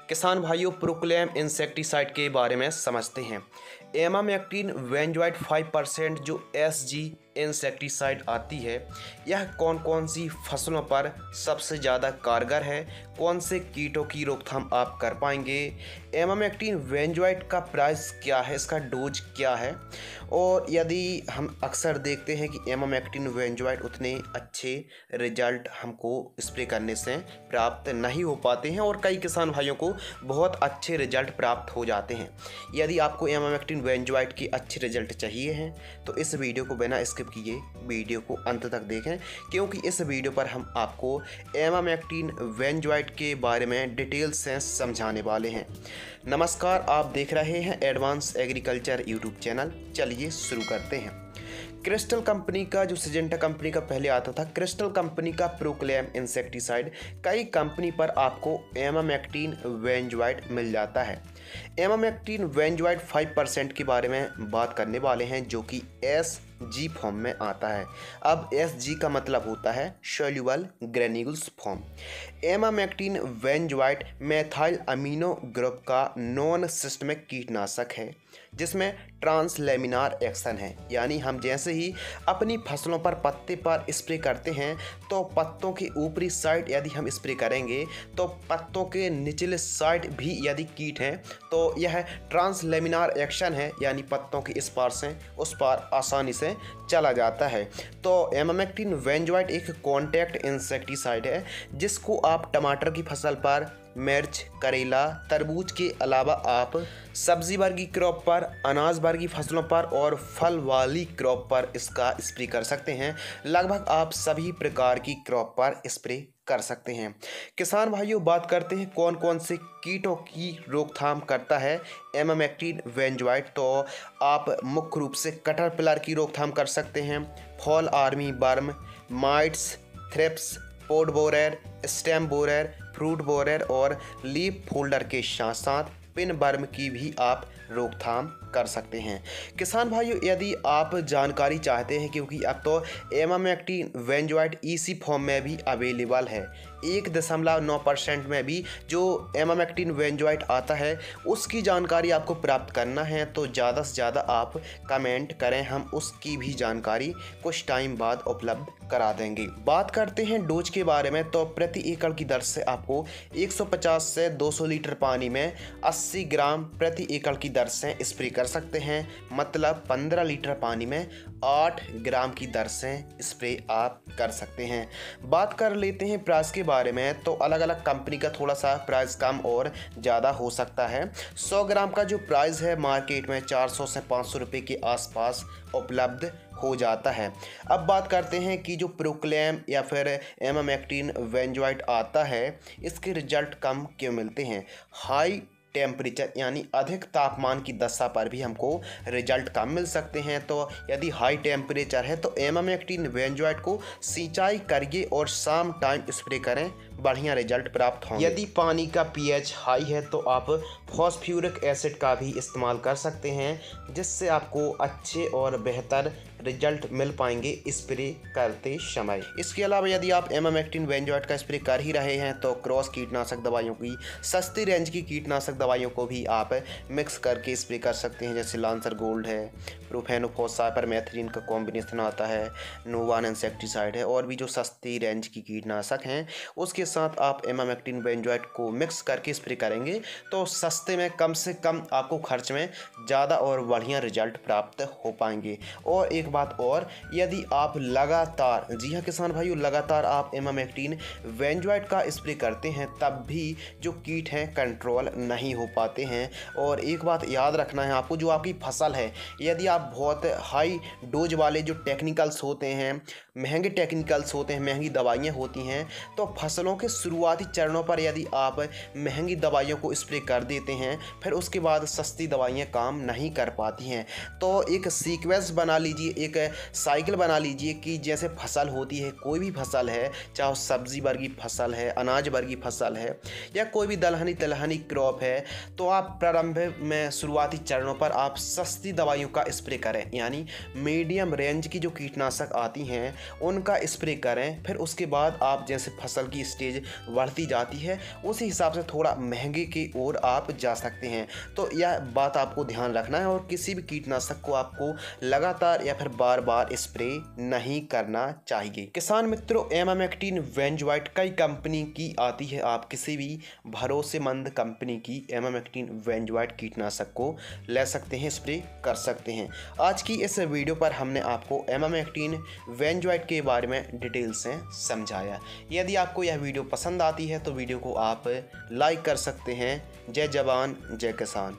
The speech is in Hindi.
किसान भाइयों, प्रोक्लेम इंसेक्टिसाइड के बारे में समझते हैं। एमामेक्टिन वेंजॉइट 5% जो एसजी इंसेक्टिसाइड आती है, यह कौन कौन सी फसलों पर सबसे ज़्यादा कारगर है, कौन से कीटों की रोकथाम आप कर पाएंगे, एमामेक्टिन वेंजॉइट का प्राइस क्या है, इसका डोज क्या है। और यदि हम अक्सर देखते हैं कि एमामेक्टिन वेंजॉइट उतने अच्छे रिजल्ट हमको स्प्रे करने से प्राप्त नहीं हो पाते हैं और कई किसान भाइयों को बहुत अच्छे रिजल्ट प्राप्त हो जाते हैं। यदि आपको एमामेक्टिन वेंजॉइट की अच्छे रिजल्ट चाहिए हैं तो इस वीडियो को बिना स्किप किए वीडियो को अंत तक देखें, क्योंकि इस वीडियो पर हम आपको एमामेक्टिन वेंजॉइट के बारे में डिटेल से समझाने वाले हैं। नमस्कार, आप देख रहे हैं एडवांस एग्रीकल्चर यूट्यूब चैनल। चलिए शुरू करते हैं। क्रिस्टल कंपनी का जो सिजेंटा कंपनी का पहले आता था, क्रिस्टल कंपनी का प्रोक्लेम इंसेक्टिसाइड, कई कंपनी पर आपको एमामेक्टिन वेंजॉइट मिल जाता है। एमामेक्टिन वेंजॉइट 5% के बारे में बात करने वाले हैं, जो कि एसजी फॉर्म में आता है। अब एसजी का मतलब होता है soluble granules form. Emamectin benzoate methyl amino group का नॉन सिस्टमिक कीटनाशक है, जिसमें ट्रांसलेमिनार एक्शन है। यानी हम जैसे ही अपनी फसलों पर पत्ते पर स्प्रे करते हैं तो पत्तों के ऊपरी साइड यदि हम स्प्रे करेंगे तो पत्तों के निचले साइड भी यदि कीट हैं तो यह ट्रांसलेमिनार एक्शन है, यानी पत्तों के इस पार से उस पार आसानी से चला जाता है। तो एमामेक्टिन वेंजॉइट एक कॉन्टैक्ट इंसेक्टिसाइड है, जिसको आप टमाटर की फसल पर, मिर्च, करेला, तरबूज के अलावा आप सब्जी वर्गी क्रॉप पर, अनाज वर्गी फसलों पर और फल वाली क्रॉप पर इसका स्प्रे कर सकते हैं। लगभग आप सभी प्रकार की क्रॉप पर स्प्रे कर सकते हैं। किसान भाइयों, बात करते हैं कौन कौन से कीटों की रोकथाम करता है एमामेक्टिन वेंजॉइट। तो आप मुख्य रूप से कैटरपिलर की रोकथाम कर सकते हैं, fall army worm, mites, thrips, pod borer, stem borer, fruit borer और लीफ फोल्डर के साथ साथ पिन वर्म की भी आप रोकथाम कर सकते हैं। किसान भाइयों, यदि आप जानकारी चाहते हैं, क्योंकि अब तो एमामेक्टिन वेंजॉइट इसी फॉर्म में भी अवेलेबल है, 1.9% में भी जो एमामेक्टिन वेंजॉइट आता है उसकी जानकारी आपको प्राप्त करना है तो ज़्यादा से ज़्यादा आप कमेंट करें, हम उसकी भी जानकारी कुछ टाइम बाद उपलब्ध करा देंगे। बात करते हैं डोज के बारे में, तो प्रति एकड़ की दर से आपको 150 से 200 लीटर पानी में 80 ग्राम प्रति एकड़ की दर से स्प्रे कर सकते हैं। मतलब 15 लीटर पानी में 8 ग्राम की दर से स्प्रे आप कर सकते हैं। बात कर लेते हैं प्राइस के बारे में, तो अलग अलग कंपनी का थोड़ा सा प्राइस कम और ज़्यादा हो सकता है। 100 ग्राम का जो प्राइस है मार्केट में 400 से 500 रुपये के आसपास उपलब्ध हो जाता है। अब बात करते हैं कि जो प्रोक्लेम या फिर एमामेक्टिन वेंजॉइट आता है, इसके रिजल्ट कम क्यों मिलते हैं। हाई टेम्परेचर यानी अधिक तापमान की दशा पर भी हमको रिजल्ट कम मिल सकते हैं। तो यदि हाई टेम्परेचर है तो एमामेक्टिन वेंजॉइट को सिंचाई करिए और शाम टाइम स्प्रे करें, बढ़िया रिजल्ट प्राप्त होंगे। यदि पानी का पीएच हाई है तो आप फॉस्फोरिक एसिड का भी इस्तेमाल कर सकते हैं, जिससे आपको अच्छे और बेहतर रिजल्ट मिल पाएंगे स्प्रे करते समय। इसके अलावा यदि आप एमामेक्टिन वेंजॉइट का स्प्रे कर ही रहे हैं तो क्रॉस कीटनाशक दवाइयों की, सस्ती रेंज की कीटनाशक दवाइयों को भी आप मिक्स करके स्प्रे कर सकते हैं, जैसे लांसर गोल्ड है, प्रोफेनोफॉसाइपरमेथ्रिन का कॉम्बिनेशन आता है, नोवान इंसेक्टिसाइड है, और भी जो सस्ती रेंज की कीटनाशक हैं उसके साथ आप एमामेक्टिन वेंजॉइट को मिक्स करके स्प्रे करेंगे तो सस्ते में कम से कम आपको खर्च में ज़्यादा और बढ़िया रिजल्ट प्राप्त हो पाएंगे। और एक बात और, यदि आप लगातार, जी हाँ किसान भाइयों, लगातार आप एमामेक्टिन वेंजॉइट का स्प्रे करते हैं तब भी जो कीट हैं कंट्रोल नहीं हो पाते हैं। और एक बात याद रखना है आपको, जो आपकी फसल है, यदि आप बहुत हाई डोज वाले जो टेक्निकल्स होते हैं, महंगे टेक्निकल्स होते हैं, महंगी दवाइयाँ होती हैं, तो फसलों के शुरुआती चरणों पर यदि आप महंगी दवाइयों को स्प्रे कर देते हैं फिर उसके बाद सस्ती दवाइयाँ काम नहीं कर पाती हैं। तो एक सीक्वेंस बना लीजिए, एक साइकिल बना लीजिए कि जैसे फसल होती है, कोई भी फसल है, चाहे सब्जी वर्गी फसल है, अनाज वर्गी फसल है या कोई भी दलहनी तिलहनी क्रॉप है, तो आप प्रारंभ में शुरुआती चरणों पर आप सस्ती दवाइयों का स्प्रे करें। यानी मीडियम रेंज की जो कीटनाशक आती हैं उनका स्प्रे करें। फिर उसके बाद आप जैसे फसल की स्टेज बढ़ती जाती है उसी हिसाब से थोड़ा महंगे की ओर आप जा सकते हैं। तो यह बात आपको ध्यान रखना है और किसी भी कीटनाशक को आपको लगातार या फिर बार बार स्प्रे नहीं करना चाहिए। किसान मित्रों, एमामेक्टिन वेंजवाइट कई कंपनी की आती है। आप किसी भी भरोसेमंद कंपनी की एमामेक्टिन वेंजवाइट कीटनाशक को ले सकते हैं, स्प्रे कर सकते हैं। आज की इस वीडियो पर हमने आपको एमामेक्टिन वेंजवाइट के बारे में डिटेल से समझाया। यदि आपको यह वीडियो पसंद आती है तो वीडियो को आप लाइक कर सकते हैं। जय जवान जय किसान।